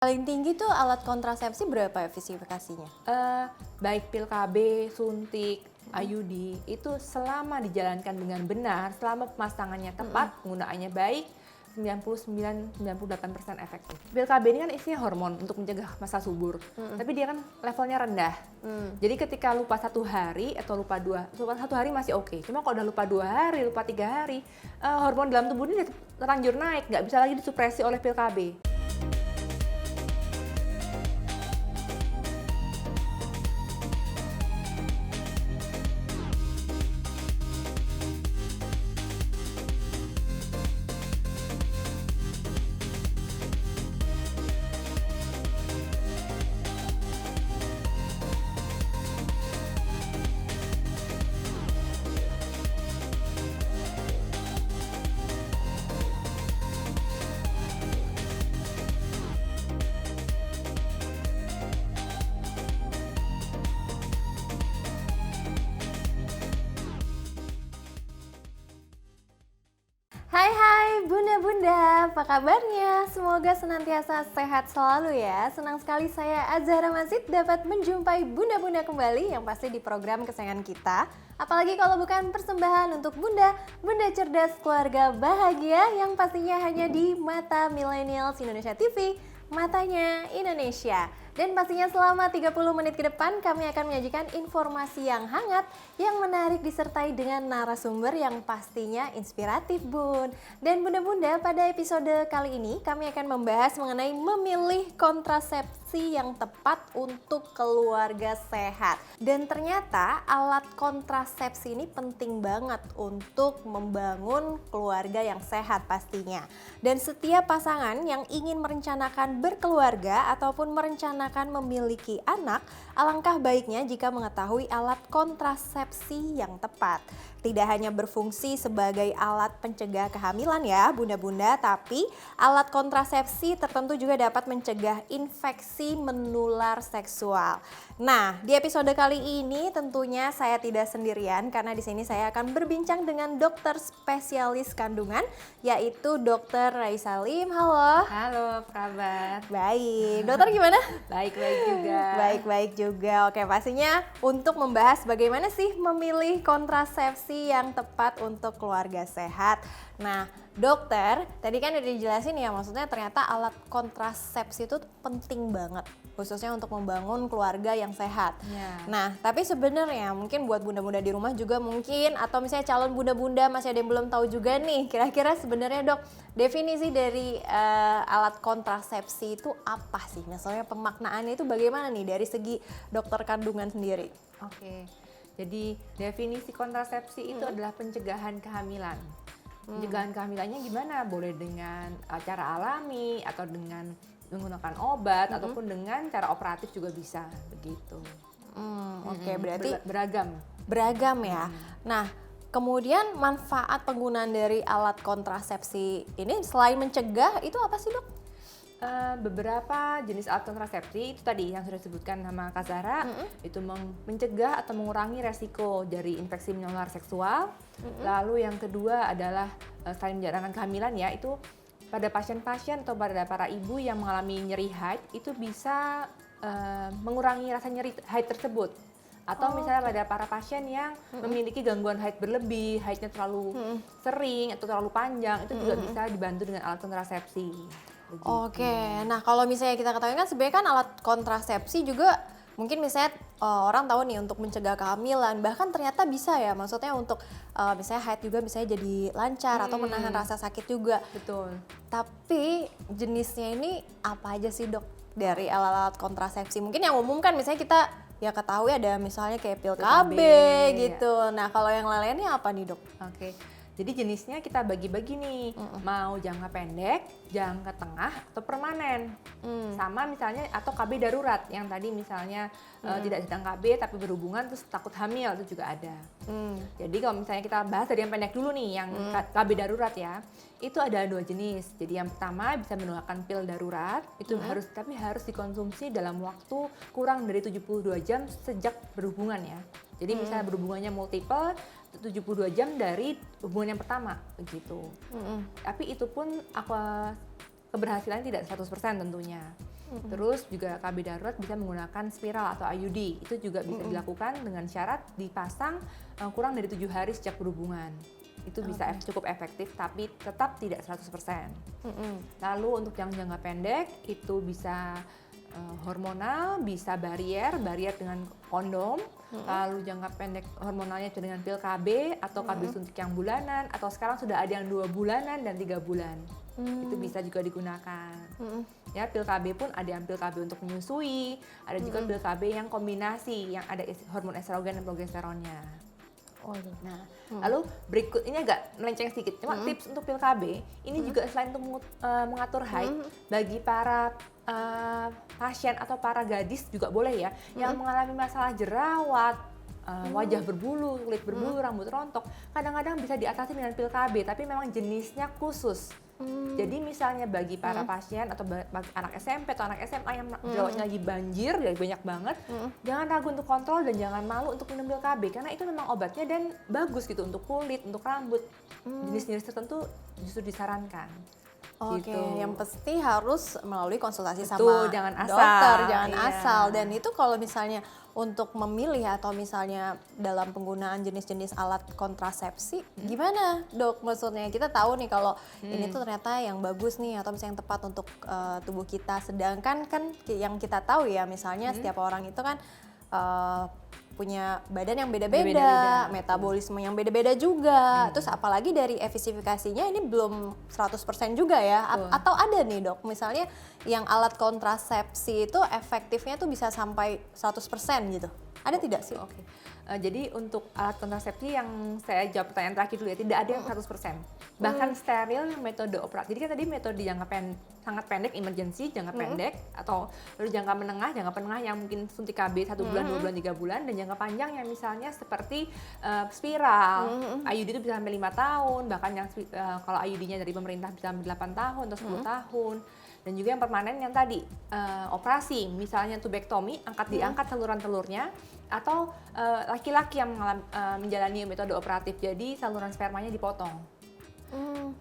Paling tinggi tuh alat kontrasepsi berapa efekasinya? Baik pil KB, suntik, IUD itu selama dijalankan dengan benar, selama pemasangannya tepat, penggunaannya baik, 99-98% efektif. Pil KB ini kan isinya hormon untuk mencegah masa subur, tapi dia kan levelnya rendah. Jadi ketika lupa 1 hari atau lupa 1 hari masih oke. Cuma kalau udah lupa 2 hari, lupa 3 hari, hormon dalam tubuh ini terlanjur naik, nggak bisa lagi disupresi oleh pil KB. Hai bunda-bunda, apa kabarnya? Semoga senantiasa sehat selalu ya. Senang sekali saya Azhara Mazid dapat menjumpai bunda-bunda kembali yang pasti di program kesayangan kita. Apalagi kalau bukan persembahan untuk bunda, bunda cerdas keluarga bahagia yang pastinya hanya di Mata Millennials Indonesia TV, Matanya Indonesia. Dan pastinya selama 30 menit ke depan kami akan menyajikan informasi yang hangat, yang menarik disertai dengan narasumber yang pastinya inspiratif bun. Dan bunda-bunda, pada episode kali ini kami akan membahas mengenai memilih kontrasepsi yang tepat untuk keluarga sehat. Dan ternyata alat kontrasepsi ini penting banget untuk membangun keluarga yang sehat pastinya. Dan setiap pasangan yang ingin merencanakan berkeluarga ataupun merencanakan memiliki anak, alangkah baiknya jika mengetahui alat kontrasepsi yang tepat. Tidak hanya berfungsi sebagai alat pencegah kehamilan ya bunda-bunda, tapi alat kontrasepsi tertentu juga dapat mencegah infeksi menular seksual. Nah, di episode kali ini tentunya saya tidak sendirian karena di sini saya akan berbincang dengan dokter spesialis kandungan yaitu Dr. Raisa Lim. Halo. Halo, apa kabar? Baik. Dokter gimana? Baik-baik juga. Baik-baik juga. Oke, pastinya untuk membahas bagaimana sih memilih kontrasepsi yang tepat untuk keluarga sehat. Nah, dokter, tadi kan udah dijelasin ya, maksudnya ternyata alat kontrasepsi itu penting banget, khususnya untuk membangun keluarga yang sehat. Ya. Nah, tapi sebenarnya mungkin buat bunda-bunda di rumah juga mungkin, atau misalnya calon bunda-bunda masih ada yang belum tahu juga nih, kira-kira sebenarnya dok, definisi dari alat kontrasepsi itu apa sih? Misalnya pemaknaannya itu bagaimana nih dari segi dokter kandungan sendiri? Oke, jadi definisi kontrasepsi itu adalah pencegahan kehamilan. Pencegahan kehamilannya gimana? Boleh dengan cara alami atau dengan menggunakan obat ataupun dengan cara operatif juga bisa begitu. Oke, berarti beragam. beragam ya. Nah, kemudian manfaat penggunaan dari alat kontrasepsi ini selain mencegah itu apa sih dok? Beberapa jenis alat kontrasepsi itu tadi yang sudah disebutkan sama Kak Zara, itu mencegah atau mengurangi resiko dari infeksi menular seksual. Lalu yang kedua adalah selain menjalankan kehamilan ya, itu pada pasien-pasien atau pada para ibu yang mengalami nyeri haid itu bisa mengurangi rasa nyeri haid tersebut. Atau misalnya pada para pasien yang memiliki gangguan haid berlebih, haidnya terlalu sering atau terlalu panjang, itu juga bisa dibantu dengan alat kontrasepsi. Begitu. Oke, nah kalau misalnya kita ketahui kan sebenarnya kan alat kontrasepsi juga mungkin misalnya orang tahu nih untuk mencegah kehamilan, bahkan ternyata bisa ya, maksudnya untuk misalnya haid juga misalnya jadi lancar atau menahan rasa sakit juga. Betul. Tapi jenisnya ini apa aja sih dok dari alat-alat kontrasepsi? Mungkin yang umum kan misalnya kita ya ketahui ada misalnya kayak pil KB gitu. Nah kalau yang lainnya apa nih dok? Oke. Jadi jenisnya kita bagi-bagi nih, mau jangka pendek, jangka tengah, atau permanen. Sama misalnya atau KB darurat yang tadi misalnya tidak sedang KB tapi berhubungan terus takut hamil itu juga ada. Jadi kalau misalnya kita bahas dari yang pendek dulu nih, yang KB darurat ya, itu ada 2 jenis. Jadi yang pertama bisa menggunakan pil darurat, itu harus dikonsumsi dalam waktu kurang dari 72 jam sejak berhubungan ya. Jadi misalnya berhubungannya multiple, 72 jam dari hubungan yang pertama begitu. Tapi itu pun keberhasilannya tidak 100% tentunya. Terus juga KB darurat bisa menggunakan spiral atau IUD. Itu juga bisa dilakukan dengan syarat dipasang kurang dari 7 hari sejak berhubungan. Itu bisa cukup efektif tapi tetap tidak 100%. Lalu untuk yang jangka pendek itu bisa hormonal, bisa barier dengan kondom. Lalu jangka pendek hormonalnya itu dengan pil KB atau KB suntik yang bulanan, atau sekarang sudah ada yang 2 bulanan dan 3 bulan. Itu bisa juga digunakan. Ya, pil KB pun ada yang pil KB untuk menyusui, ada juga pil KB yang kombinasi yang ada hormon estrogen dan progesteronnya. Nah, lalu berikut ini agak melenceng sedikit. Cuma tips untuk pil KB ini juga selain untuk mengatur haid bagi para pasien atau para gadis juga boleh ya, yang mengalami masalah jerawat, wajah berbulu, kulit berbulu, rambut rontok, kadang-kadang bisa diatasi dengan pil KB, tapi memang jenisnya khusus. Jadi misalnya bagi para pasien atau bagi anak SMP atau anak SMA yang jerawatnya lagi banjir, jadi banyak banget, jangan ragu untuk kontrol dan jangan malu untuk minum pil KB, karena itu memang obatnya dan bagus gitu untuk kulit, untuk rambut. Jenis-jenis tertentu justru disarankan. Oke, gitu. yang pasti harus melalui konsultasi Betul, sama jangan asal. dokter, jangan Iya. asal. Dan itu kalau misalnya untuk memilih atau misalnya dalam penggunaan jenis-jenis alat kontrasepsi, gimana dok? Maksudnya kita tahu nih kalau ini tuh ternyata yang bagus nih atau misalnya yang tepat untuk tubuh kita. Sedangkan kan yang kita tahu ya misalnya setiap orang itu kan punya badan yang beda-beda, Beda-beda. metabolisme yang beda-beda juga. Terus apalagi dari efisifikasinya ini belum 100% juga ya. Atau ada nih dok, misalnya yang alat kontrasepsi itu efektifnya tuh bisa sampai 100% gitu. Ada tidak sih? Oke. Jadi untuk alat kontrasepsi yang saya jawab pertanyaan terakhir dulu ya, tidak ada yang 100%. Bahkan steril metode operasi. Jadi kan tadi metode sangat pendek, emergency, jangka pendek, atau lalu jangka menengah yang mungkin suntik KB 1 bulan, 2 bulan, 3 bulan, dan jangka panjang yang misalnya seperti spiral. IUD itu bisa sampai 5 tahun, bahkan yang kalau IUD-nya dari pemerintah bisa sampai 8 tahun atau 10 tahun. Dan juga yang permanen yang tadi, operasi, misalnya tubektomi, diangkat saluran telurnya, atau laki-laki yang menjalani metode operatif, jadi saluran spermanya dipotong.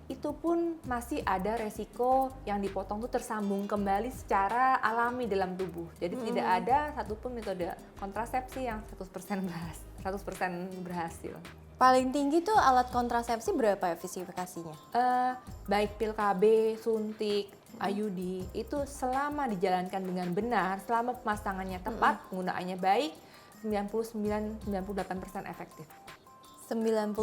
Itu pun masih ada resiko yang dipotong itu tersambung kembali secara alami dalam tubuh. Jadi tidak ada satupun metode kontrasepsi yang 100% berhasil. Paling tinggi tuh alat kontrasepsi berapa efisifikasinya? Baik pil KB, suntik, IUD itu selama dijalankan dengan benar, selama pemasangannya tepat, penggunaannya baik, 99-98% efektif. 98%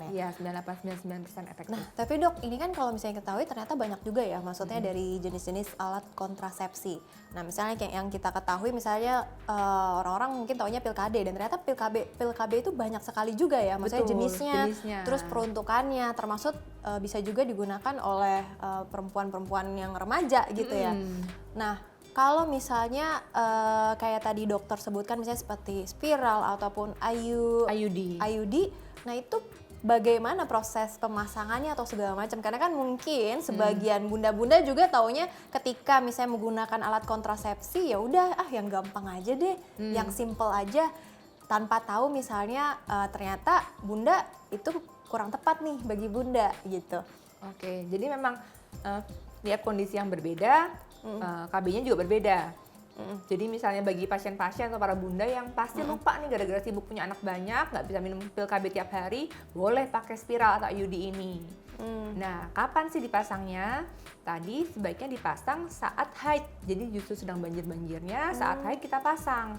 ya? Iya, 98-99% efektif. Nah, tapi dok, ini kan kalau misalnya ketahui ternyata banyak juga ya, maksudnya dari jenis-jenis alat kontrasepsi. Nah, misalnya kayak yang kita ketahui, misalnya orang-orang mungkin taunya pil KD, dan ternyata pil KB itu banyak sekali juga ya, maksudnya Betul, jenisnya, terus jenisnya. peruntukannya, termasuk bisa juga digunakan oleh perempuan-perempuan yang remaja gitu ya. Nah, kalau misalnya kayak tadi dokter sebutkan misalnya seperti spiral ataupun IUD, nah itu bagaimana proses pemasangannya atau segala macam? Karena kan mungkin sebagian bunda-bunda juga taunya ketika misalnya menggunakan alat kontrasepsi ya udah yang gampang aja deh, yang simple aja, tanpa tahu misalnya ternyata bunda itu kurang tepat nih bagi bunda gitu. Oke, jadi memang lihat kondisi yang berbeda, KB-nya juga berbeda. Jadi misalnya bagi pasien-pasien atau para bunda yang pasti lupa nih gara-gara sibuk punya anak banyak, nggak bisa minum pil KB tiap hari, boleh pakai spiral atau IUD ini. Nah, kapan sih dipasangnya? Tadi sebaiknya dipasang saat haid. Jadi justru sedang banjir-banjirnya saat haid kita pasang.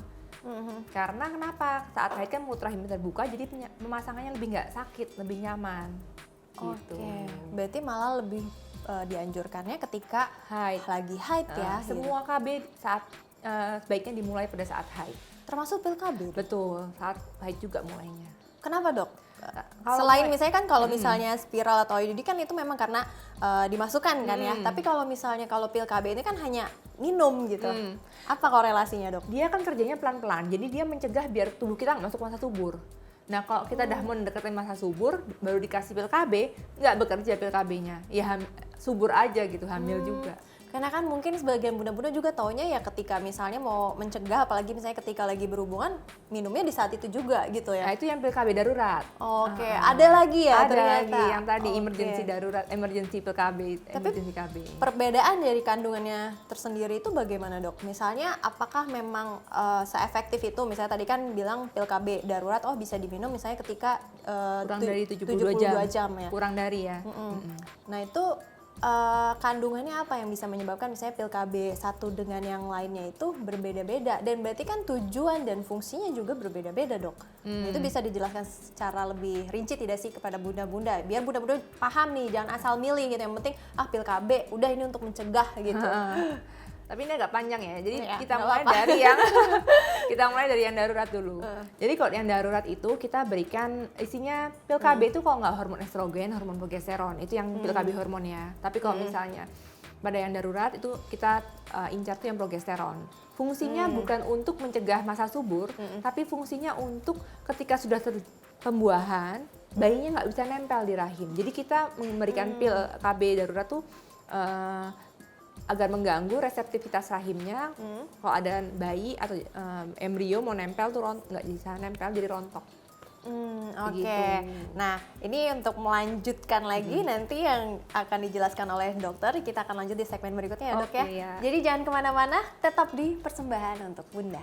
Karena kenapa? Saat haid kan mulut rahim terbuka, jadi pemasangannya lebih nggak sakit, lebih nyaman. Gitu. Oke, berarti malah lebih dianjurkannya ketika Haid. lagi haid ya. Semua KB saat sebaiknya dimulai pada saat haid. Termasuk pil KB. Betul, saat haid juga mulainya. Kenapa dok? Kalau Selain misalnya kan kalau misalnya spiral atau IUD kan itu memang karena dimasukkan kan ya. Tapi kalau misalnya kalau pil KB ini kan hanya minum gitu. Apa korelasinya dok? dia kan kerjanya pelan-pelan, jadi dia mencegah biar tubuh kita nggak masuk masa subur. Nah, kalau kita udah mau mendekati masa subur, baru dikasih pil KB, nggak bekerja pil KB-nya. Ya subur aja gitu, hamil juga. Karena kan mungkin sebagian bunda-bunda juga taunya ya ketika misalnya mau mencegah, apalagi misalnya ketika lagi berhubungan, minumnya di saat itu juga gitu ya. Nah, itu yang pil KB darurat. Oke, ada lagi ya Ada ternyata. lagi yang tadi Oke. emergency darurat, emergency pil KB, emergency KB. Perbedaan dari kandungannya tersendiri itu bagaimana dok? Misalnya apakah memang seefektif itu? Misalnya tadi kan bilang pil KB darurat, oh bisa diminum misalnya ketika Kurang dari 72 jam ya. Kurang dari ya. Nah itu kandungannya apa yang bisa menyebabkan misalnya pil KB satu dengan yang lainnya itu berbeda-beda, dan berarti kan tujuan dan fungsinya juga berbeda-beda dok. Nah, itu bisa dijelaskan secara lebih rinci tidak sih kepada bunda-bunda, biar bunda-bunda paham nih, jangan asal milih gitu, yang penting pil KB udah ini untuk mencegah gitu. Tapi ini agak panjang ya. Jadi Ya, kita nggak mulai apa-apa. dari yang yang darurat dulu. Jadi kalau yang darurat itu kita berikan isinya pil KB itu kalau nggak hormon estrogen, hormon progesteron, itu yang pil KB hormonnya. Tapi kalau misalnya pada yang darurat itu kita incar tuh yang progesteron. Fungsinya bukan untuk mencegah masa subur, tapi fungsinya untuk ketika sudah pembuahan, bayinya nggak bisa nempel di rahim. Jadi kita memberikan pil KB darurat tuh agar mengganggu reseptivitas rahimnya. Kalau ada bayi atau embrio mau nempel tuh nggak bisa nempel, jadi rontok. Oke. Begitu. Nah, ini untuk melanjutkan lagi nanti yang akan dijelaskan oleh dokter, kita akan lanjut di segmen berikutnya ya dok ya. Oke, ya. Jadi jangan kemana-mana, tetap di Persembahan untuk Bunda.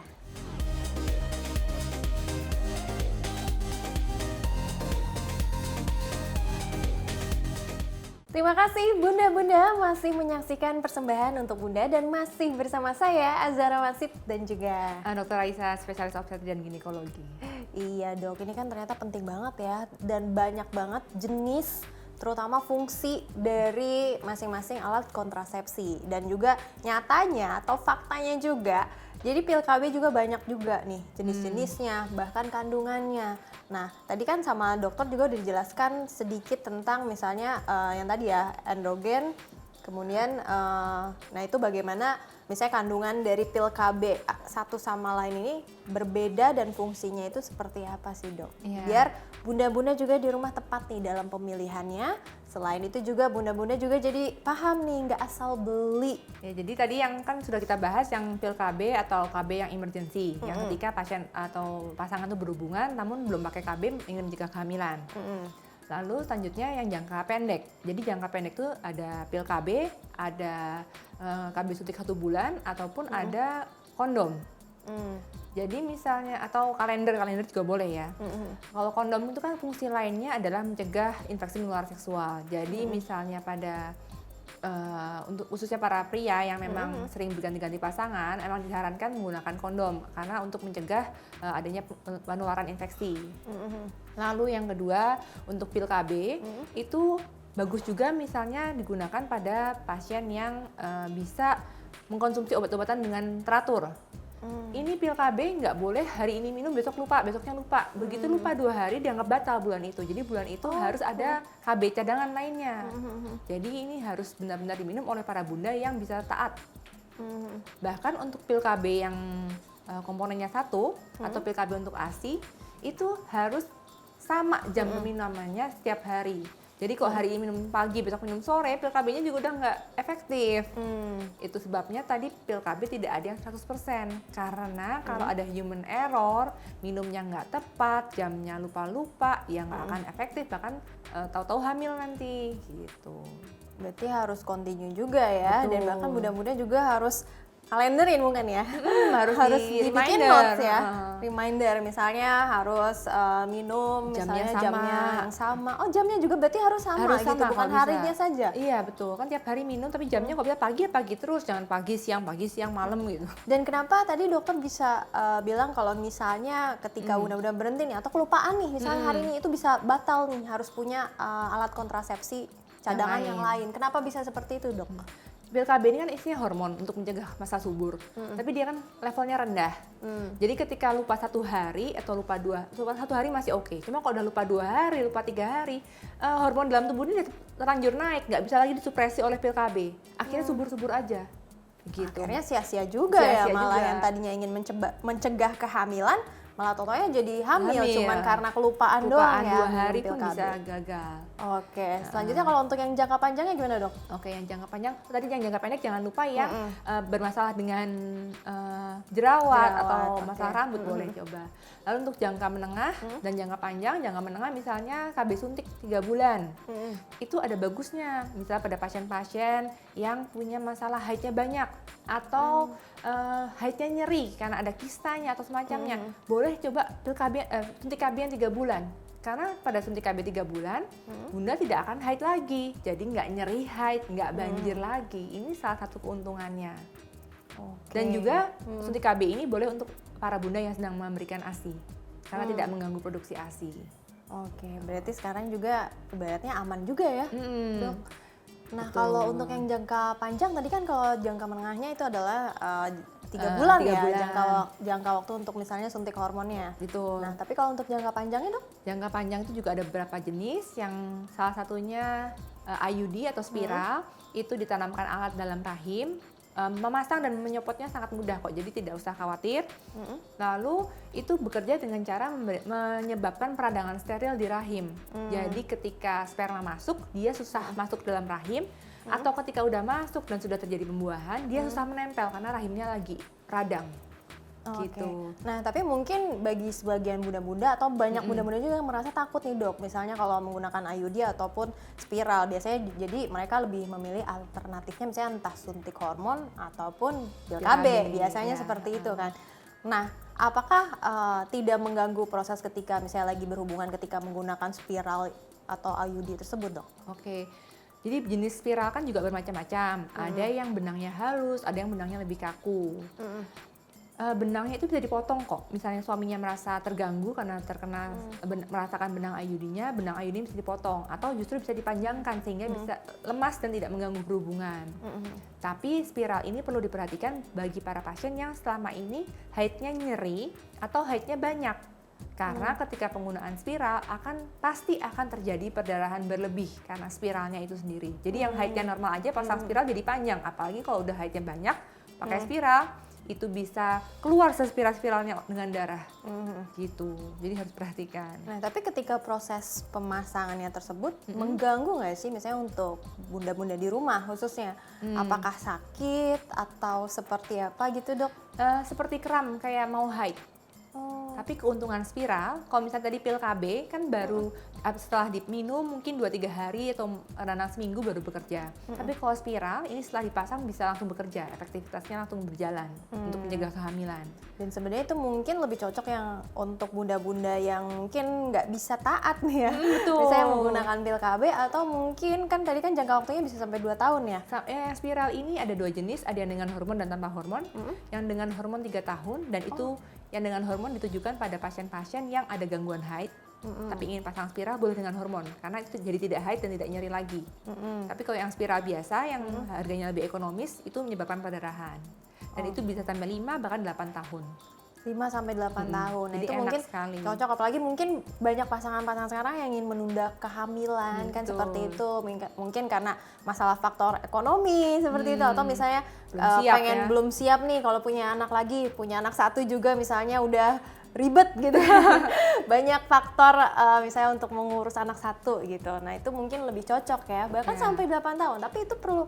Terima kasih bunda-bunda masih menyaksikan Persembahan untuk Bunda dan masih bersama saya Azhara Masid dan juga Dr. Raisa, spesialis obstetri dan ginekologi. Iya dok, ini kan ternyata penting banget ya, dan banyak banget jenis terutama fungsi dari masing-masing alat kontrasepsi, dan juga nyatanya atau faktanya juga, jadi pil KB juga banyak juga nih jenis-jenisnya, bahkan kandungannya. Nah tadi kan sama dokter juga udah dijelaskan sedikit tentang misalnya yang tadi ya androgen, kemudian nah itu bagaimana misalnya kandungan dari pil KB satu sama lain ini berbeda dan fungsinya itu seperti apa sih dok? Iya. Biar bunda-bunda juga di rumah tepat nih dalam pemilihannya. Selain itu juga bunda-bunda juga jadi paham nih, nggak asal beli. Ya, jadi tadi yang kan sudah kita bahas yang pil KB atau KB yang emergency, yang ketika pasien atau pasangan tuh berhubungan namun belum pakai KB ingin mencegah kehamilan. Lalu selanjutnya yang jangka pendek. Jadi jangka pendek tuh ada pil KB, ada KB suntik 1 bulan, ataupun ada kondom. Jadi misalnya atau kalender juga boleh ya. Kalau kondom itu kan fungsi lainnya adalah mencegah infeksi menular seksual. Jadi misalnya pada untuk khususnya para pria yang memang sering berganti-ganti pasangan, emang disarankan menggunakan kondom karena untuk mencegah adanya penularan infeksi. Lalu yang kedua untuk pil KB itu bagus juga misalnya digunakan pada pasien yang bisa mengkonsumsi obat-obatan dengan teratur. Ini pil KB nggak boleh hari ini minum, besok lupa, besoknya lupa. Begitu lupa 2 hari dianggap batal bulan itu. Jadi bulan itu harus ada KB cadangan lainnya. Jadi ini harus benar-benar diminum oleh para bunda yang bisa taat. Bahkan untuk pil KB yang komponennya 1 atau pil KB untuk ASI itu harus sama jam peminamannya setiap hari. Jadi kalau hari ini minum pagi, besok minum sore, pil KB-nya juga udah nggak efektif. Itu sebabnya tadi pil KB tidak ada yang 100%. Karena kalau ada human error, minumnya nggak tepat, jamnya lupa-lupa, ya nggak akan efektif, bahkan tahu-tahu hamil nanti, gitu. Berarti harus continue juga ya. Betul. Dan bahkan mudah-mudah juga harus kalenderin mungkin ya. Harus dibikin reminder. notes ya. Reminder misalnya harus minum Jamnya misalnya sama. jamnya yang sama. Oh jamnya juga berarti harus sama gitu, bukan kalau bisa. harinya saja. Iya betul, kan tiap hari minum tapi jamnya kok bisa pagi ya pagi terus, jangan pagi siang malam gitu. Dan kenapa tadi dokter bisa bilang kalau misalnya ketika udah berhenti nih atau kelupaan nih misalnya hari ini itu bisa batal nih, harus punya alat kontrasepsi cadangan yang lain. Kenapa bisa seperti itu dok? Pil KB ini kan isinya hormon untuk mencegah masa subur, tapi dia kan levelnya rendah. Jadi ketika lupa 1 hari atau lupa 1 hari masih oke. Cuma kalau udah lupa 2 hari, lupa 3 hari, hormon dalam tubuh ini terlanjur naik, nggak bisa lagi disupresi oleh pil KB. Akhirnya subur-subur aja. Gitu. Akhirnya sia-sia juga ya, Sia-sia malah juga. yang tadinya ingin mencegah kehamilan malah totonya jadi hamil. Cuman karena kelupaan doang Kelupaan ya. 2 hari pun minum pil KB. bisa gagal. Oke, selanjutnya kalau untuk yang jangka panjangnya gimana dok? Oke, yang jangka panjang, tadi yang jangka pendek jangan lupa ya, bermasalah dengan jerawat atau masalah rambut boleh coba. Lalu untuk jangka menengah dan jangka panjang, jangka menengah misalnya KB suntik 3 bulan. Itu ada bagusnya, misalnya pada pasien-pasien yang punya masalah haidnya banyak atau haidnya nyeri karena ada kistanya atau semacamnya. Boleh coba pil KB, suntik KB yang 3 bulan. Karena pada suntik KB 3 bulan, Bunda tidak akan haid lagi. Jadi nggak nyeri haid, nggak banjir lagi. Ini salah satu keuntungannya. Dan juga suntik KB ini boleh untuk para bunda yang sedang memberikan ASI. Karena tidak mengganggu produksi ASI. Oke, berarti sekarang juga ibaratnya aman juga ya, dok. Nah, Betul. kalau untuk yang jangka panjang tadi kan kalau jangka menengahnya itu adalah 3 bulan 3 ya, bulan. jangka waktu untuk misalnya suntik hormonnya. Gitu. Nah, tapi kalau untuk jangka panjangnya dok? Jangka panjang itu juga ada beberapa jenis, yang salah satunya IUD atau spiral, itu ditanamkan alat dalam rahim. Memasang dan menyopotnya sangat mudah kok, jadi tidak usah khawatir. Lalu itu bekerja dengan cara menyebabkan peradangan steril di rahim. Jadi ketika sperma masuk, dia susah masuk dalam rahim, atau ketika udah masuk dan sudah terjadi pembuahan, dia susah menempel karena rahimnya lagi radang. Gitu. Nah, tapi mungkin bagi sebagian bunda-bunda atau banyak bunda-bunda juga yang merasa takut nih dok, misalnya kalau menggunakan IUD ataupun spiral, biasanya jadi mereka lebih memilih alternatifnya misalnya entah suntik hormon ataupun pil KB, biasanya seperti itu kan. Nah, apakah tidak mengganggu proses ketika misalnya lagi berhubungan ketika menggunakan spiral atau IUD tersebut dok? Oke. Jadi jenis spiral kan juga bermacam-macam. Ada yang benangnya halus, ada yang benangnya lebih kaku. Benangnya itu bisa dipotong kok. Misalnya suaminya merasa terganggu karena terkena merasakan benang IUD-nya, benang IUD bisa dipotong atau justru bisa dipanjangkan sehingga bisa lemas dan tidak mengganggu berhubungan. Tapi spiral ini perlu diperhatikan bagi para pasien yang selama ini haidnya nyeri atau haidnya banyak. Karena ketika penggunaan spiral pasti akan terjadi perdarahan berlebih karena spiralnya itu sendiri. Jadi yang haidnya normal aja pasang spiral jadi panjang, apalagi kalau udah haidnya banyak pakai spiral itu bisa keluar sespiral-spiralnya dengan darah, gitu. Jadi harus perhatikan. Nah, tapi ketika proses pemasangannya tersebut mengganggu nggak sih, misalnya untuk bunda-bunda di rumah khususnya, apakah sakit atau seperti apa gitu dok? Seperti kram kayak mau haid. Tapi keuntungan spiral, kalau misalnya tadi pil KB kan baru setelah diminum mungkin 2-3 hari atau kadang seminggu baru bekerja. Tapi kalau spiral ini setelah dipasang bisa langsung bekerja, efektivitasnya langsung berjalan untuk mencegah kehamilan. Dan sebenarnya itu mungkin lebih cocok yang untuk bunda-bunda yang mungkin nggak bisa taat nih ya. Betul. Misalnya menggunakan pil KB atau mungkin kan tadi kan jangka waktunya bisa sampai 2 tahun ya. Spiral ini ada 2 jenis, ada yang dengan hormon dan tanpa hormon. Yang dengan hormon 3 tahun dan itu yang dengan hormon ditujukan pada pasien-pasien yang ada gangguan haid, tapi ingin pasang spiral boleh dengan hormon, karena itu jadi tidak haid dan tidak nyeri lagi. Tapi kalau yang spiral biasa, yang harganya lebih ekonomis, itu menyebabkan perdarahan. Dan itu bisa sampai 5 bahkan 8 tahun. 5-8 tahun. Nah, Jadi itu enak mungkin sekali. cocok, apalagi mungkin banyak pasangan-pasangan sekarang yang ingin menunda kehamilan kan seperti itu. Mungkin karena masalah faktor ekonomi seperti itu, atau misalnya belum siap nih kalau punya anak lagi, punya anak 1 juga misalnya udah ribet gitu. Banyak faktor misalnya untuk mengurus anak 1 gitu. Nah, itu mungkin lebih cocok ya. Bahkan sampai 8 tahun. Tapi itu perlu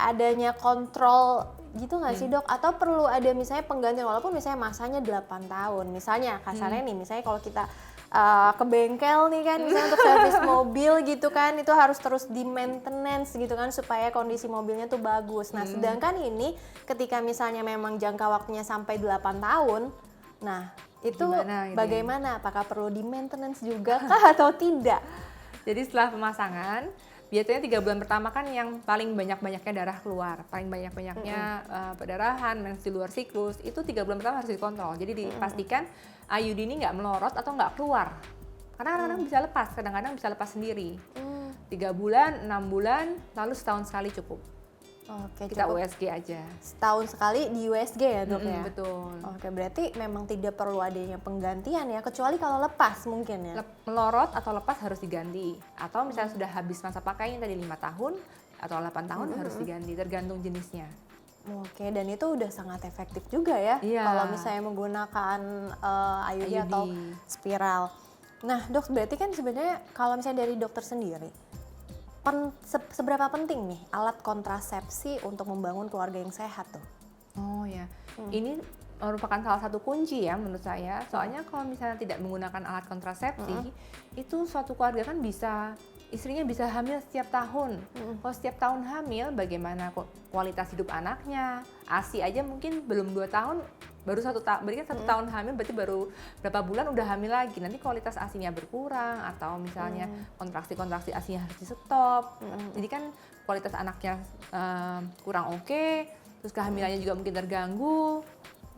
adanya kontrol gitu nggak sih dok? Atau perlu ada misalnya penggantian walaupun misalnya masanya 8 tahun. Misalnya kasarnya nih, misalnya kalau kita ke bengkel nih kan, misalnya untuk servis mobil gitu kan, itu harus terus di maintenance gitu kan supaya kondisi mobilnya tuh bagus. Nah, sedangkan ini ketika misalnya memang jangka waktunya sampai 8 tahun, nah itu bagaimana? Apakah perlu di maintenance juga kah atau tidak? Jadi setelah pemasangan, biasanya 3 bulan pertama kan yang paling banyak-banyaknya darah keluar, paling banyak-banyaknya perdarahan, mens di luar siklus, itu 3 bulan pertama harus dikontrol. Jadi dipastikan IUD ini nggak melorot atau nggak keluar. Karena kadang-kadang bisa lepas, kadang-kadang bisa lepas sendiri. 3 bulan, 6 bulan, lalu setahun sekali cukup. Oke, Kita cukup USG aja. setahun sekali di USG ya dok ya? Betul. Oke, berarti memang tidak perlu adanya penggantian ya, kecuali kalau lepas mungkin ya? Melorot atau lepas harus diganti. Atau misalnya sudah habis masa pakainya tadi 5 tahun atau 8 tahun harus diganti, tergantung jenisnya. Oke, dan itu udah sangat efektif juga ya Iya. kalau misalnya menggunakan IUD IUD. atau spiral. Nah, Dok, berarti kan sebenarnya kalau misalnya dari dokter sendiri, seberapa penting nih alat kontrasepsi untuk membangun keluarga yang sehat tuh? Oh ya, ini merupakan salah satu kunci ya menurut saya. Soalnya kalau misalnya tidak menggunakan alat kontrasepsi, itu suatu keluarga kan bisa, istrinya bisa hamil setiap tahun. Kalau setiap tahun hamil, bagaimana kualitas hidup anaknya? ASI aja mungkin belum 2 tahun, baru 1 tahun, berarti kan 1 tahun hamil, berarti baru berapa bulan udah hamil lagi. Nanti kualitas ASINya berkurang, atau misalnya kontraksi-kontraksi ASINya harus di stop. Jadi kan kualitas anaknya kurang oke, terus kehamilannya juga mungkin terganggu,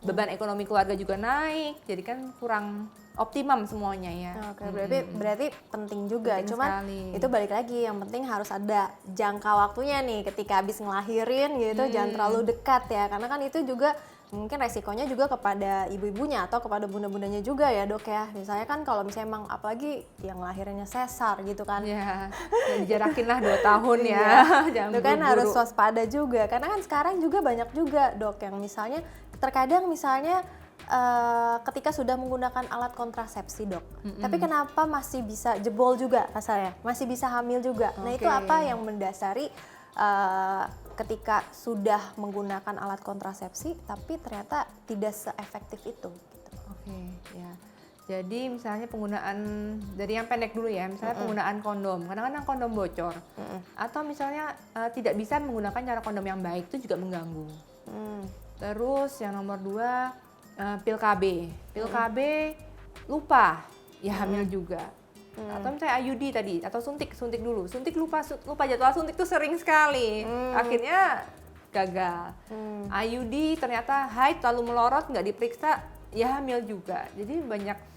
beban ekonomi keluarga juga naik, jadi kan kurang optimum semuanya ya. Oke, berarti penting juga. Penting Cuman sekali. itu balik lagi, yang penting harus ada jangka waktunya nih ketika habis ngelahirin gitu, jangan terlalu dekat ya, karena kan itu juga mungkin resikonya juga kepada ibu-ibunya atau kepada bunda-bundanya juga ya, Dok ya. Misalnya kan kalau misalnya emang apalagi yang lahirannya sesar gitu kan. Ya, dijarakin lah 2 tahun ya. Iya. Jangan Itu kan buru-buru. harus waspada juga, karena kan sekarang juga banyak juga, Dok, yang misalnya terkadang misalnya ketika sudah menggunakan alat kontrasepsi, Dok, tapi kenapa masih bisa jebol juga asalnya, masih bisa hamil juga. Nah, itu Oke. apa yang mendasari ketika sudah menggunakan alat kontrasepsi tapi ternyata tidak seefektif itu gitu. Oke, ya. Jadi misalnya penggunaan dari yang pendek dulu ya, misalnya penggunaan kondom. Kadang-kadang kondom bocor. Atau misalnya tidak bisa menggunakan cara kondom yang baik, itu juga mengganggu. Terus yang nomor 2, pil KB. Pil KB lupa, ya hamil juga. Atau misalnya IUD tadi, atau suntik dulu. Suntik lupa jadwal suntik tuh sering sekali. Akhirnya gagal. IUD ternyata haid lalu melorot, nggak diperiksa, ya hamil juga. Jadi banyak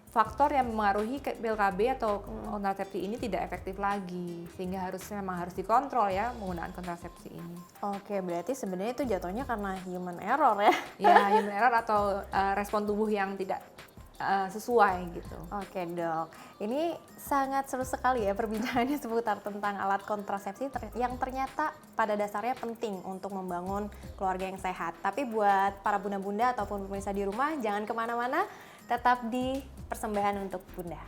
faktor yang mempengaruhi pil KB atau kontrasepsi ini tidak efektif lagi, sehingga memang harus dikontrol ya penggunaan kontrasepsi ini. Oke, berarti sebenarnya itu jatuhnya karena human error ya. Ya, human error atau respon tubuh yang tidak sesuai gitu. Oke, Dok, ini sangat seru sekali ya perbincangannya seputar tentang alat kontrasepsi yang ternyata pada dasarnya penting untuk membangun keluarga yang sehat. Tapi buat para bunda-bunda ataupun pemirsa di rumah, jangan kemana-mana, tetap di Persembahan untuk Bunda.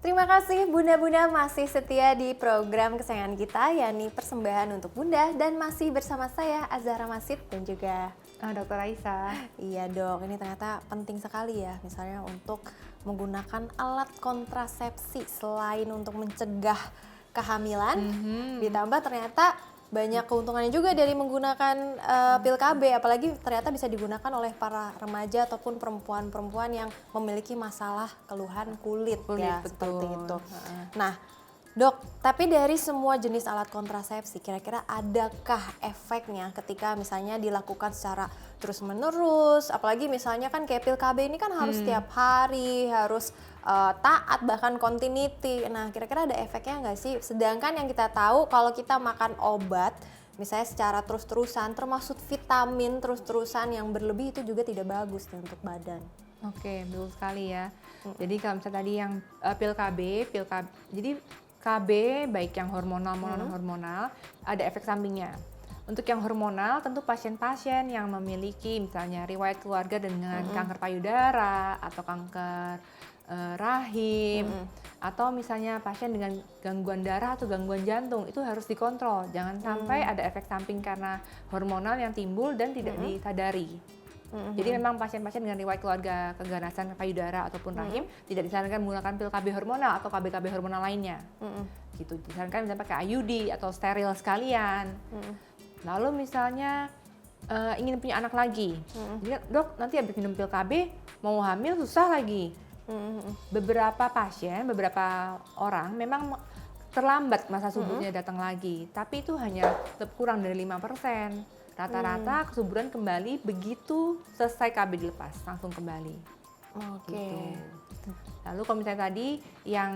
Terima kasih Bunda-Bunda masih setia di program kesayangan kita, yakni Persembahan untuk Bunda, dan masih bersama saya Azahra Masid dan juga Dokter Aisyah. Iya, Dok, ini ternyata penting sekali ya, misalnya untuk menggunakan alat kontrasepsi selain untuk mencegah kehamilan, ditambah ternyata banyak keuntungannya juga dari menggunakan pil KB, apalagi ternyata bisa digunakan oleh para remaja ataupun perempuan-perempuan yang memiliki masalah keluhan kulit ya, betul. seperti itu. Nah, Dok, tapi dari semua jenis alat kontrasepsi, kira-kira adakah efeknya ketika misalnya dilakukan secara terus-menerus? Apalagi misalnya kan kayak pil KB ini kan harus setiap hari, harus taat, bahkan continuity. Nah, kira-kira ada efeknya nggak sih? Sedangkan yang kita tahu kalau kita makan obat, misalnya secara terus-terusan, termasuk vitamin terus-terusan yang berlebih, itu juga tidak bagus nih untuk badan. Oke, betul sekali ya. Jadi kalau misalnya tadi yang pil KB, jadi KB baik yang hormonal maupun non hormonal ada efek sampingnya. Untuk yang hormonal tentu pasien-pasien yang memiliki misalnya riwayat keluarga dengan kanker payudara atau kanker rahim, atau misalnya pasien dengan gangguan darah atau gangguan jantung, itu harus dikontrol. Jangan sampai ada efek samping karena hormonal yang timbul dan tidak disadari. Jadi memang pasien-pasien dengan riwayat keluarga keganasan payudara ataupun rahim tidak disarankan menggunakan pil KB hormonal atau KB hormonal lainnya. Gitu. Disarankan misalnya pakai IUD atau steril sekalian. Lalu misalnya ingin punya anak lagi. Jadi, Dok, nanti habis minum pil KB mau hamil susah lagi. Beberapa pasien, beberapa orang memang terlambat masa suburnya datang lagi, tapi itu hanya kurang dari 5%. Rata-rata kesuburan kembali begitu selesai KB dilepas, langsung kembali. Oke. Gitu. Lalu kalau misalnya tadi yang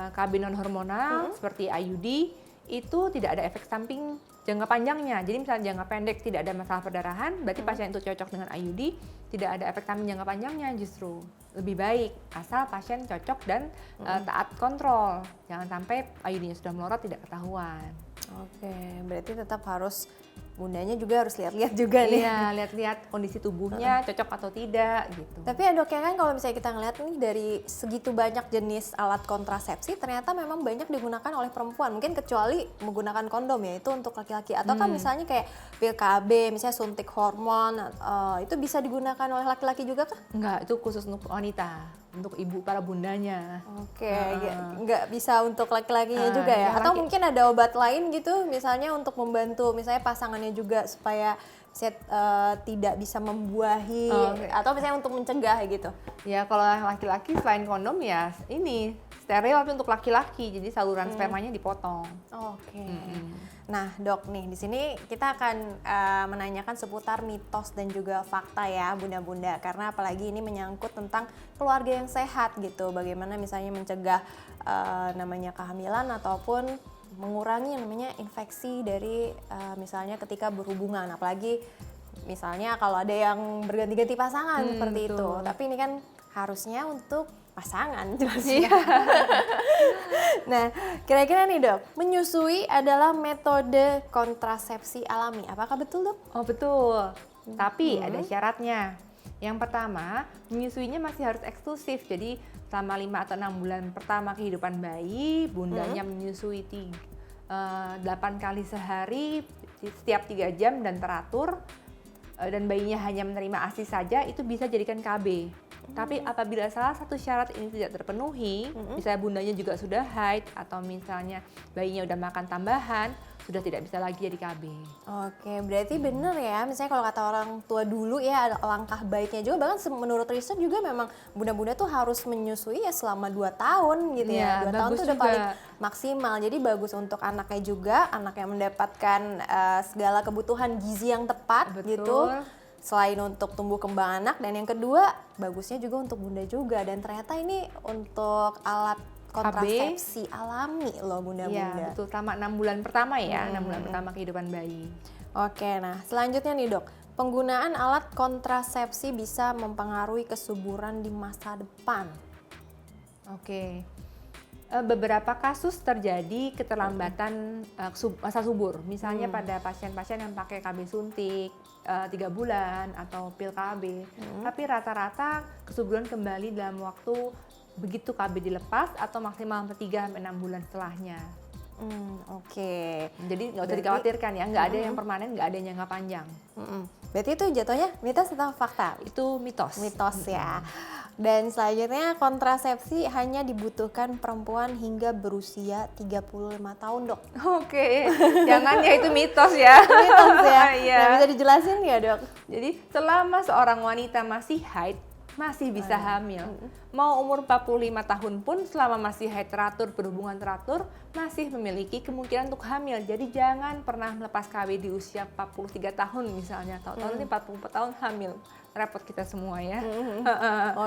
KB non hormonal seperti IUD, itu tidak ada efek samping jangka panjangnya. Jadi misalnya jangka pendek tidak ada masalah perdarahan, berarti pasien itu cocok dengan IUD, tidak ada efek samping jangka panjangnya, justru lebih baik asal pasien cocok dan taat kontrol. Jangan sampai IUD-nya sudah melorot tidak ketahuan. Oke, berarti tetap harus bundanya juga harus lihat-lihat juga nih. Iya, lihat-lihat kondisi tubuhnya cocok atau tidak gitu. Tapi ya dok, ya kan kalau misalnya kita ngeliat nih dari segitu banyak jenis alat kontrasepsi, ternyata memang banyak digunakan oleh perempuan. Mungkin kecuali menggunakan kondom ya, itu untuk laki-laki. Atau kan misalnya kayak pil KB, misalnya suntik hormon, itu bisa digunakan oleh laki-laki juga kah? Enggak, itu khusus untuk wanita, untuk ibu para bundanya. Oke, nggak bisa untuk laki-lakinya juga ya? yang Atau laki- mungkin ada obat lain gitu, misalnya untuk membantu misalnya pasangannya juga supaya tidak bisa membuahi, atau misalnya untuk mencegah gitu? Ya kalau yang laki-laki selain kondom ya ini steril tapi untuk laki-laki, jadi saluran spermanya dipotong. Oke. Nah dok nih, di sini kita akan menanyakan seputar mitos dan juga fakta ya bunda-bunda, karena apalagi ini menyangkut tentang keluarga yang sehat gitu, bagaimana misalnya mencegah namanya kehamilan ataupun mengurangi yang namanya infeksi dari misalnya ketika berhubungan, apalagi misalnya kalau ada yang berganti-ganti pasangan seperti itu. Tapi ini kan harusnya untuk pasangan jelasnya. Nah, kira-kira nih dok, menyusui adalah metode kontrasepsi alami. Apakah betul dok? Oh betul, tapi ada syaratnya. Yang pertama, menyusuinya masih harus eksklusif, jadi selama 5 atau 6 bulan pertama kehidupan bayi, bundanya menyusui 8 kali sehari, setiap 3 jam dan teratur, dan bayinya hanya menerima ASI saja, itu bisa jadikan KB. Tapi apabila salah satu syarat ini tidak terpenuhi, misalnya bundanya juga sudah haid, atau misalnya bayinya udah makan tambahan, sudah tidak bisa lagi jadi KB. Oke, berarti bener ya, misalnya kalau kata orang tua dulu ya, ada langkah baiknya juga, bahkan menurut riset juga memang bunda-bunda tuh harus menyusui ya selama 2 tahun gitu ya. 2 tahun bagus tuh udah juga. paling maksimal, jadi bagus untuk anaknya juga, anak yang mendapatkan segala kebutuhan gizi yang tepat gitu. Selain untuk tumbuh kembang anak, dan yang kedua bagusnya juga untuk bunda juga, dan ternyata ini untuk alat kontrasepsi alami loh bunda-bunda. Iya betul, selama 6 bulan pertama ya, 6 bulan pertama kehidupan bayi. Oke, nah selanjutnya nih dok, penggunaan alat kontrasepsi bisa mempengaruhi kesuburan di masa depan. Oke, beberapa kasus terjadi keterlambatan masa subur, misalnya pada pasien-pasien yang pakai KB suntik 3 bulan atau pil KB, tapi rata-rata kesuburan kembali dalam waktu begitu KB dilepas atau maksimal 3-6 bulan setelahnya. Oke. Jadi nggak usah dikhawatirkan ya, nggak ada yang permanen, nggak ada yang jangka panjang. Berarti itu jatuhnya mitos atau fakta? Itu mitos. Mitos ya. Dan selanjutnya kontrasepsi hanya dibutuhkan perempuan hingga berusia 35 tahun dok. Oke, jangan ya, itu mitos ya. Mitos ya. Iya. Nah, bisa dijelasin nggak dok? Jadi selama seorang wanita masih haid, masih bisa hamil. Mau umur 45 tahun pun selama masih haid teratur, berhubungan teratur, masih memiliki kemungkinan untuk hamil. Jadi jangan pernah melepas KB di usia 43 tahun misalnya, tahu-tahu nanti 44 tahun hamil. Repot kita semua ya.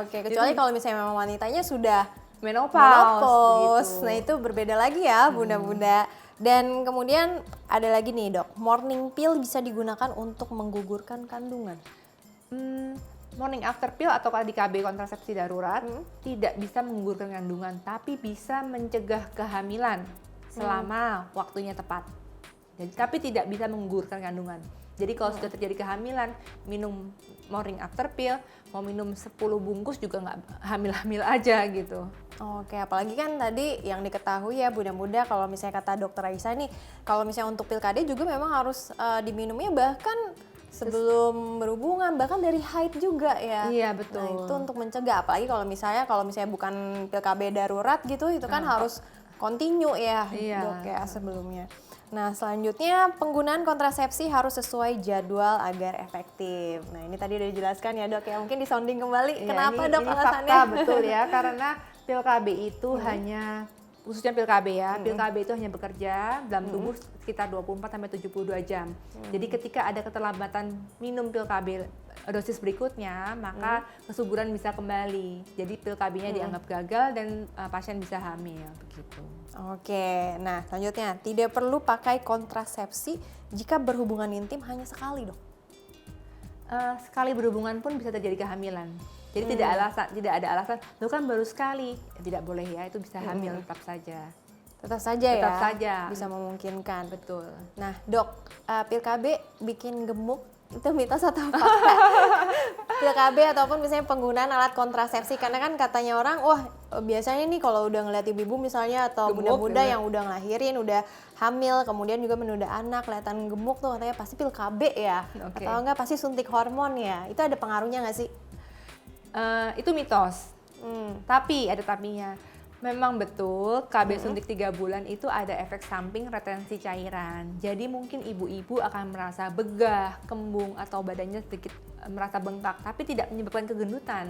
Oke, kecuali kalau misalnya memang wanitanya sudah menopause. Nah itu berbeda lagi ya bunda-bunda. Dan kemudian ada lagi nih dok, morning pill bisa digunakan untuk menggugurkan kandungan. Morning after pill atau kalau di KB kontrasepsi darurat tidak bisa menggugurkan kandungan, tapi bisa mencegah kehamilan selama waktunya tepat. Jadi, tapi tidak bisa menggugurkan kandungan. Jadi kalau sudah terjadi kehamilan, minum morning after pill, mau minum 10 bungkus juga nggak hamil-hamil aja gitu. Oke, apalagi kan tadi yang diketahui ya bunda-bunda, kalau misalnya kata dokter Aisyah nih, kalau misalnya untuk pil KD juga memang harus diminumnya bahkan sebelum berhubungan, bahkan dari haid juga ya. Iya betul. Nah itu untuk mencegah, apalagi kalau misalnya bukan pil KB darurat gitu, itu kan harus continue ya dok ya sebelumnya. Nah selanjutnya penggunaan kontrasepsi harus sesuai jadwal agar efektif. Nah ini tadi udah dijelaskan ya dok ya, mungkin disounding kembali. Ya, Kenapa ini dok alasannya? Fakta betul ya, karena pil KB itu hanya khususnya pil KB ya. Pil KB itu hanya bekerja dalam tubuh sekitar 24 sampai 72 jam. Jadi ketika ada keterlambatan minum pil KB dosis berikutnya, maka kesuburan bisa kembali. Jadi pil KB-nya dianggap gagal dan pasien bisa hamil begitu. Oke, nah selanjutnya tidak perlu pakai kontrasepsi jika berhubungan intim hanya sekali, Dok. Sekali berhubungan pun bisa terjadi kehamilan. Jadi tidak ada alasan, lu kan baru sekali. Tidak boleh ya, itu bisa hamil tetap saja. Tetap saja ya. Tetap saja. Bisa memungkinkan. Betul. Nah, Dok, pil KB bikin gemuk itu mitos atau fakta? Pil KB ataupun misalnya penggunaan alat kontrasepsi, karena kan katanya orang, wah biasanya nih kalau udah ngeliat ibu-ibu misalnya atau Gemuk, bunda-bunda gitu. yang udah ngelahirin, udah hamil, kemudian juga menunda anak, kelihatan gemuk tuh katanya pasti pil KB ya, Oke. atau enggak pasti suntik hormon ya, itu ada pengaruhnya nggak sih? Itu mitos. Tapi ada tapinya. Memang betul KB suntik 3 bulan itu ada efek samping retensi cairan. Jadi mungkin ibu-ibu akan merasa begah, kembung atau badannya sedikit merasa bengkak, tapi tidak menyebabkan kegendutan.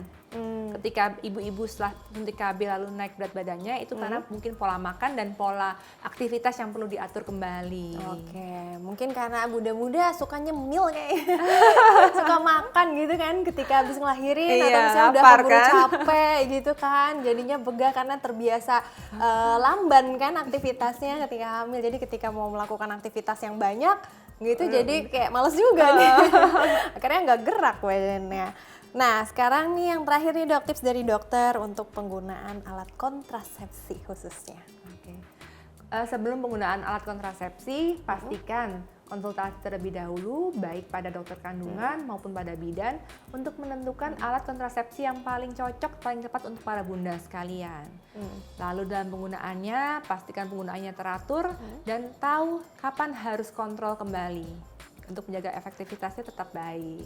Ketika ibu-ibu setelah suntik KB lalu naik berat badannya itu karena mungkin pola makan dan pola aktivitas yang perlu diatur kembali. Oke, mungkin karena bunda-bunda suka nyemil kayaknya. Suka makan gitu kan ketika habis ngelahirin atau Iya, misalnya udah lapar keburu kan? capek gitu kan. Jadinya begah karena terbiasa lamban kan aktivitasnya ketika hamil. Jadi ketika mau melakukan aktivitas yang banyak gitu jadi kayak males juga nih. Akhirnya nggak gerak badannya. Nah, sekarang nih yang terakhir nih Dok, tips dari dokter untuk penggunaan alat kontrasepsi khususnya. Oke. Sebelum penggunaan alat kontrasepsi, pastikan konsultasi terlebih dahulu baik pada dokter kandungan maupun pada bidan untuk menentukan alat kontrasepsi yang paling cocok, paling tepat untuk para bunda sekalian. Lalu dalam penggunaannya, pastikan penggunaannya teratur dan tahu kapan harus kontrol kembali untuk menjaga efektivitasnya tetap baik.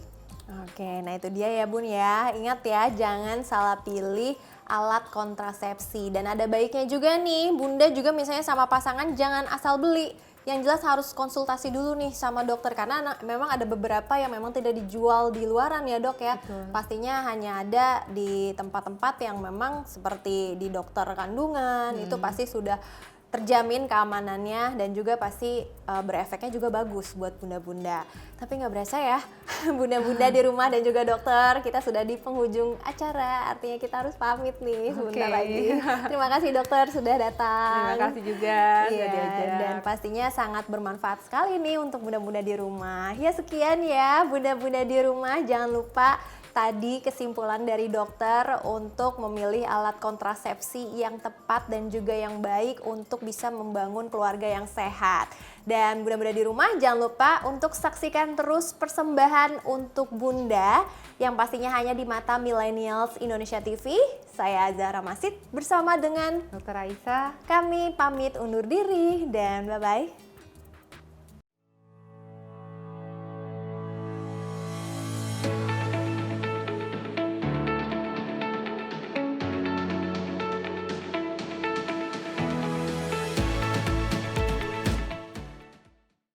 Oke, nah itu dia ya Bun ya. Ingat ya, jangan salah pilih alat kontrasepsi. Dan ada baiknya juga nih, Bunda juga misalnya sama pasangan jangan asal beli. Yang jelas harus konsultasi dulu nih sama dokter karena memang ada beberapa yang memang tidak dijual di luaran ya Dok ya. Betul. Pastinya hanya ada di tempat-tempat yang memang seperti di dokter kandungan, itu pasti sudah terjamin keamanannya dan juga pasti berefeknya juga bagus buat bunda-bunda. Tapi nggak berasa ya, bunda-bunda di rumah dan juga dokter, kita sudah di penghujung acara, artinya kita harus pamit nih sebentar Oke. lagi. Terima kasih dokter sudah datang. Terima kasih juga sudah Iya, diajak. dan pastinya sangat bermanfaat sekali nih untuk bunda-bunda di rumah. Ya sekian ya bunda-bunda di rumah, jangan lupa tadi kesimpulan dari dokter untuk memilih alat kontrasepsi yang tepat dan juga yang baik untuk bisa membangun keluarga yang sehat. Dan bunda-bunda di rumah jangan lupa untuk saksikan terus persembahan untuk bunda yang pastinya hanya di Mata Millennials Indonesia TV. Saya Zahra Masid bersama dengan Dokter Aisyah. kami pamit undur diri dan bye-bye.